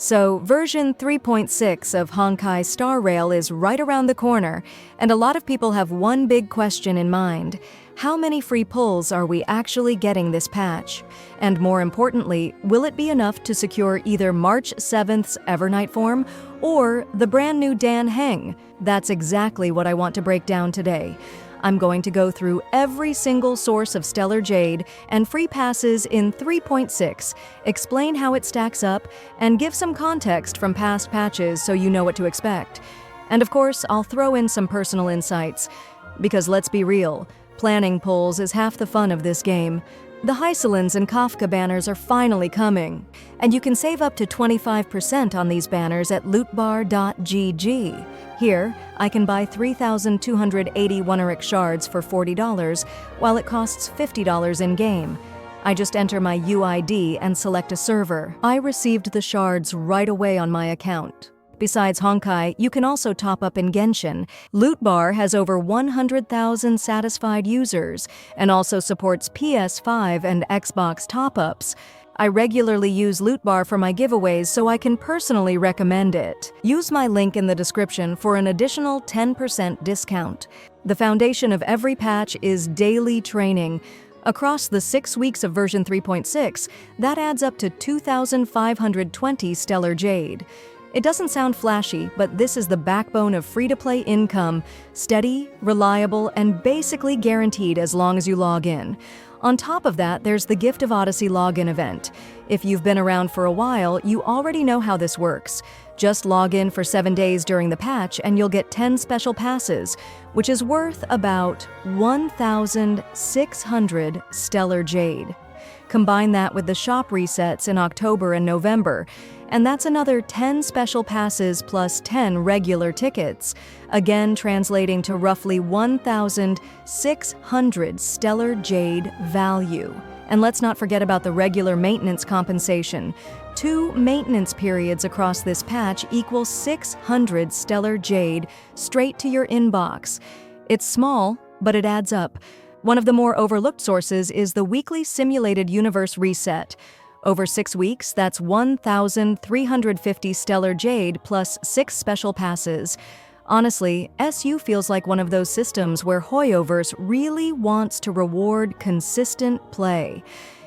So, version 3.6 of Honkai Star Rail is right around the corner, and a lot of people have one big question in mind. How many free pulls are we actually getting this patch? And more importantly, will it be enough to secure either March 7th's Evernight form or the brand new Dan Heng? That's exactly what I want to break down today. I'm going to go through every single source of Stellar Jade and free passes in 3.6, explain how it stacks up, and give some context from past patches so you know what to expect. And of course, I'll throw in some personal insights. Because let's be real, planning pulls is half the fun of this game. The Hysolins and Kafka banners are finally coming, and you can save up to 25% on these banners at lootbar.gg. Here, I can buy 3,280 Oneiric shards for $40, while it costs $50 in-game. I just enter my UID and select a server. I received the shards right away on my account. Besides Honkai, you can also top up in Genshin. Lootbar has over 100,000 satisfied users and also supports PS5 and Xbox top-ups. I regularly use Lootbar for my giveaways, so I can personally recommend it. Use my link in the description for an additional 10% discount. The foundation of every patch is daily training. Across the 6 weeks of version 3.6, that adds up to 2,520 Stellar Jade. It doesn't sound flashy, but this is the backbone of free-to-play income, steady, reliable, and basically guaranteed as long as you log in. On top of that, there's the Gift of Odyssey login event. If you've been around for a while, you already know how this works. Just log in for 7 days during the patch and you'll get 10 special passes, which is worth about 1,600 Stellar Jade. Combine that with the shop resets in October and November, and that's another 10 special passes plus 10 regular tickets, again translating to roughly 1,600 Stellar Jade value. And let's not forget about the regular maintenance compensation. 2 maintenance periods across this patch equal 600 Stellar Jade straight to your inbox. It's small, but it adds up. One of the more overlooked sources is the weekly simulated universe reset. Over 6 weeks, that's 1,350 Stellar Jade plus 6 special passes. Honestly, SU feels like one of those systems where Hoyoverse really wants to reward consistent play.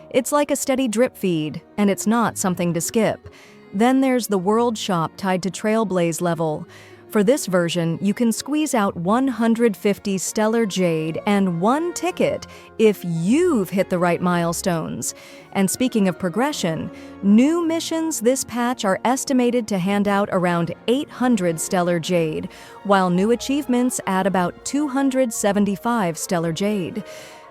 It's like a steady drip feed, and it's not something to skip. Then there's the World Shop tied to Trailblaze level. For this version, you can squeeze out 150 Stellar Jade and 1 ticket if you've hit the right milestones. And speaking of progression, new missions this patch are estimated to hand out around 800 Stellar Jade, while new achievements add about 275 Stellar Jade.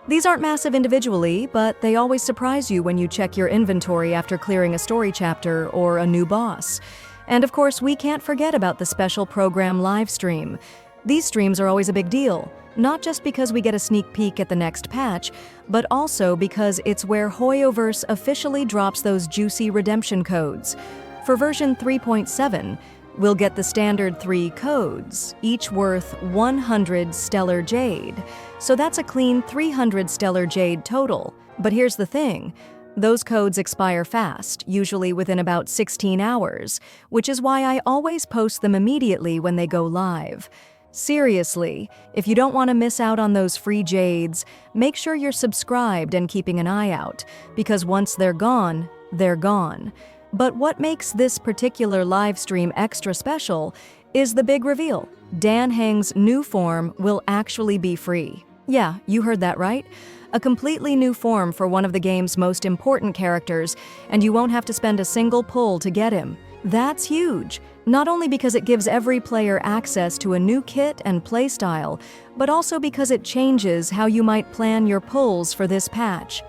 These aren't massive individually, but they always surprise you when you check your inventory after clearing a story chapter or a new boss. And of course, we can't forget about the special program Livestream. These streams are always a big deal, not just because we get a sneak peek at the next patch, but also because it's where Hoyoverse officially drops those juicy redemption codes. For version 3.7, we'll get the standard 3 codes, each worth 100 Stellar Jade. So that's a clean 300 Stellar Jade total. But here's the thing. Those codes expire fast, usually within about 16 hours, which is why I always post them immediately when they go live. Seriously, if you don't want to miss out on those free jades, make sure you're subscribed and keeping an eye out, because once they're gone, they're gone. But what makes this particular live stream extra special is the big reveal. Dan Heng's new form will actually be free. Yeah, you heard that right. A completely new form for one of the game's most important characters, and you won't have to spend a single pull to get him. That's huge, not only because it gives every player access to a new kit and playstyle, but also because it changes how you might plan your pulls for this patch.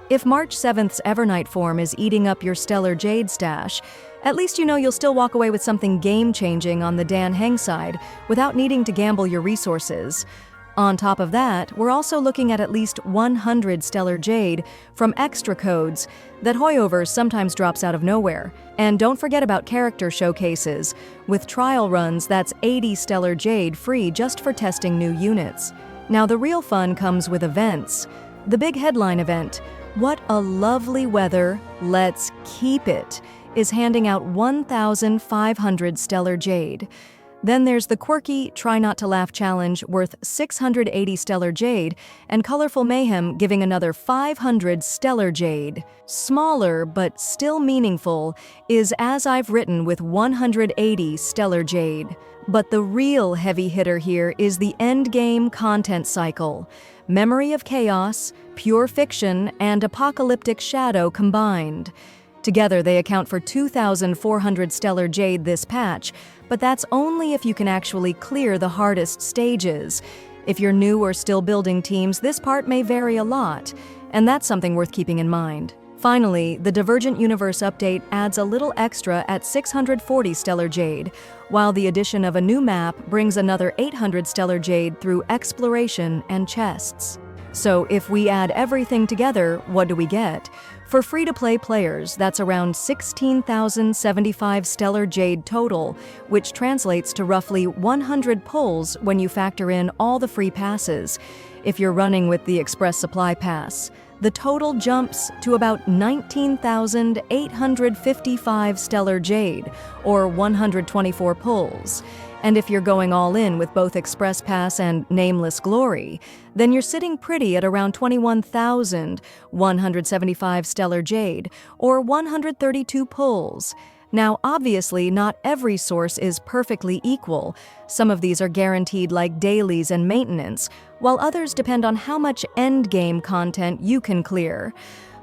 If March 7th's Evernight form is eating up your Stellar Jade stash, at least you know you'll still walk away with something game-changing on the Dan Heng side without needing to gamble your resources. On top of that, we're also looking at least 100 Stellar Jade from extra codes that Hoyoverse sometimes drops out of nowhere. And don't forget about character showcases. With trial runs, that's 80 Stellar Jade free just for testing new units. Now the real fun comes with events. The big headline event, What a Lovely Weather, Let's Keep It, is handing out 1,500 Stellar Jade. Then there's the quirky Try Not to Laugh challenge worth 680 Stellar Jade, and Colorful Mayhem giving another 500 Stellar Jade. Smaller, but still meaningful, is As I've Written with 180 Stellar Jade. But the real heavy hitter here is the Endgame Content cycle. Memory of Chaos, Pure Fiction, and Apocalyptic Shadow combined. Together, they account for 2,400 Stellar Jade this patch, but that's only if you can actually clear the hardest stages. If you're new or still building teams, this part may vary a lot, and that's something worth keeping in mind. Finally, the Divergent Universe update adds a little extra at 640 Stellar Jade, while the addition of a new map brings another 800 Stellar Jade through exploration and chests. So if we add everything together, what do we get? For free-to-play players, that's around 16,075 Stellar Jade total, which translates to roughly 100 pulls when you factor in all the free passes. If you're running with the Express Supply Pass, the total jumps to about 19,855 Stellar Jade, or 124 pulls. And if you're going all in with both Express Pass and Nameless Glory, then you're sitting pretty at around 21,175 Stellar Jade, or 132 pulls. Now, obviously, not every source is perfectly equal. Some of these are guaranteed like dailies and maintenance, while others depend on how much endgame content you can clear.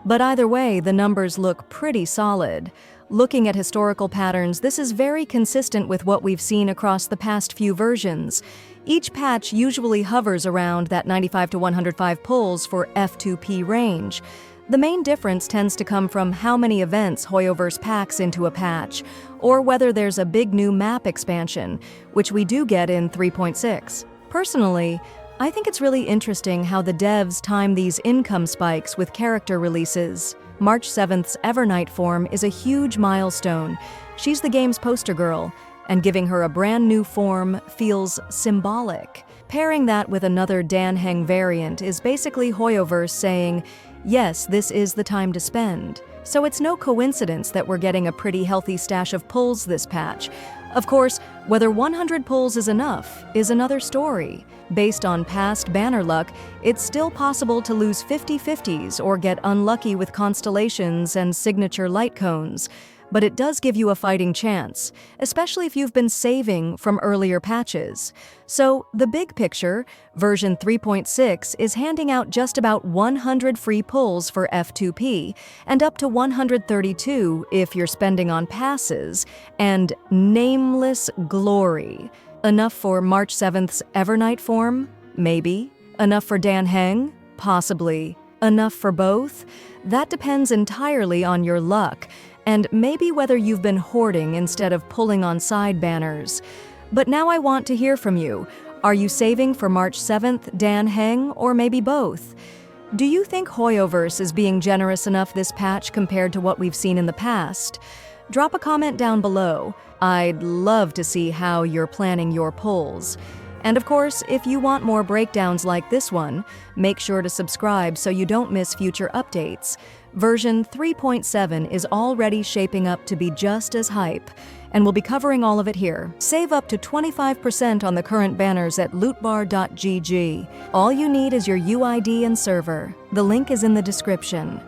But either way, the numbers look pretty solid. Looking at historical patterns, this is very consistent with what we've seen across the past few versions. Each patch usually hovers around that 95 to 105 pulls for F2P range. The main difference tends to come from how many events Hoyoverse packs into a patch, or whether there's a big new map expansion, which we do get in 3.6. Personally, I think it's really interesting how the devs time these income spikes with character releases. March 7th's Evernight form is a huge milestone. She's the game's poster girl, and giving her a brand new form feels symbolic. Pairing that with another Dan Heng variant is basically Hoyoverse saying, yes, this is the time to spend. So it's no coincidence that we're getting a pretty healthy stash of pulls this patch. Of course, whether 100 pulls is enough is another story. Based on past banner luck, it's still possible to lose 50/50s or get unlucky with constellations and signature light cones. But it does give you a fighting chance, especially if you've been saving from earlier patches. So, the big picture, version 3.6 is handing out just about 100 free pulls for F2P, and up to 132 if you're spending on passes, and Nameless Glory. Enough for March 7th's Evernight form? Maybe. Enough for Dan Heng? Possibly. Enough for both? That depends entirely on your luck, and maybe whether you've been hoarding instead of pulling on side banners. But now I want to hear from you. Are you saving for March 7th, Dan Heng, or maybe both? Do you think Hoyoverse is being generous enough this patch compared to what we've seen in the past? Drop a comment down below. I'd love to see how you're planning your pulls. And of course, if you want more breakdowns like this one, make sure to subscribe so you don't miss future updates. Version 3.7 is already shaping up to be just as hype, and we'll be covering all of it here. Save up to 25% on the current banners at lootbar.gg. All you need is your UID and server. The link is in the description.